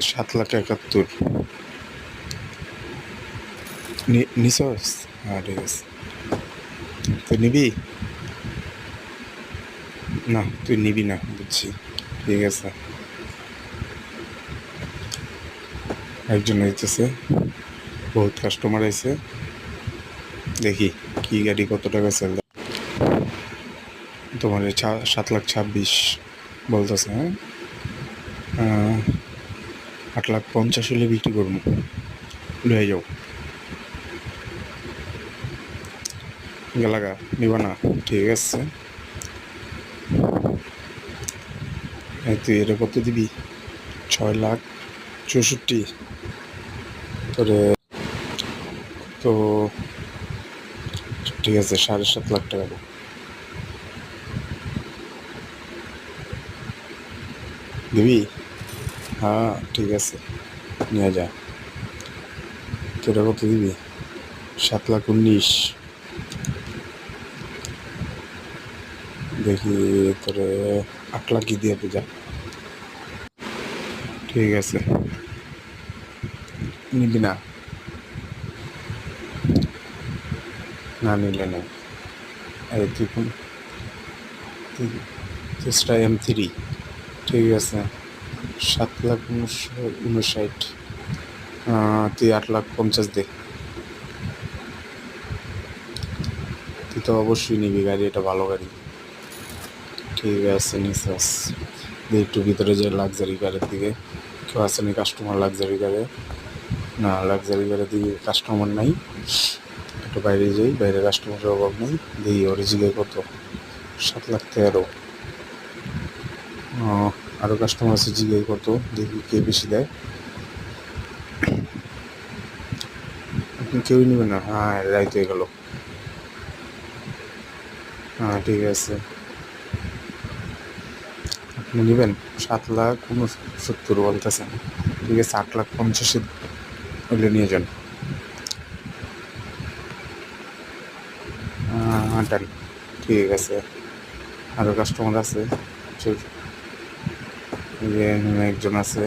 7,71,000 নিছস। হ্যাঁ ঠিক আছে, তুই নিবি? না তুই নিবি না, বুঝছি। ঠিক আছে, একজন আইতেছে, বহুত কাস্টমার আছে, দেখি কি গাড়ি কত টাকা সেল। তোমার 7,26,000 বলতেছে। হ্যাঁ, 8,50,000 হলে বিক্রি করবো, লয়ে যাও। গেলাগা নিবা না? ঠিক আছে, এই তুই এটা কত দিবি? 6,64,000 তোরে। তো ঠিক আছে, 7,500,000 টাকা দাও। দিবি? হ্যাঁ ঠিক আছে, নিয়ে যা। তোরা কত দিবি? 7,19,000। দেখি তোরে 8,00,000 দিয়ে যা। ঠিক আছে, নিবি না? না নিলে না। এই তুই কোন চেষ্টা M3? ঠিক আছে, 7,59,000। তুই 8,50,000 দে। তুই তো অবশ্যই নিবি গাড়ি, এটা ভালো গাড়ি। ঠিক আছে, নিশ্বাস দিয়ে একটু ভিতরে যে লাক্সারি গাড়ির দিকে কেউ আসেনি কাস্টমার। লাক্সারি গাড়ি না, লাক্সারি গাড়ির দিকে কাস্টমার নাই। একটু বাইরে যাই, বাইরে কাস্টমারের অভাব নেই। দেখি অরিজিনাল কত, 7,13,000। আরও কাস্টমার আছে, জিগাই কত, দেখি কে বেশি দেয়। আপনি কেউই নেবেন না? হ্যাঁ রাইত হয়ে গেল। হ্যাঁ ঠিক আছে, আপনি নেবেন? 7,69,000 বলতেছেন। ঠিক আছে, 8,50,000 হলে নিয়ে যান। ডান। ঠিক আছে, আরও কাস্টমার আছে, একজন আছে,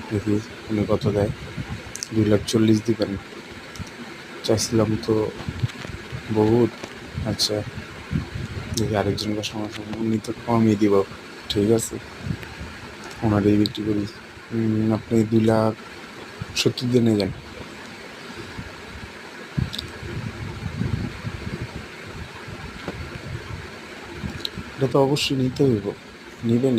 দেখি উনি কত দেয়। 2,40,000 দিবেন? চাইছিলাম তো বহুত। আচ্ছা, দেখি আরেকজন কাস্টমার, উনি তো কমই দিব। ঠিক আছে, ওনারই বিক্রি করি। আপনি 2,70,000 দিয়ে নিয়ে যান। এটা তো অবশ্যই নিতে হইব, নিবেন।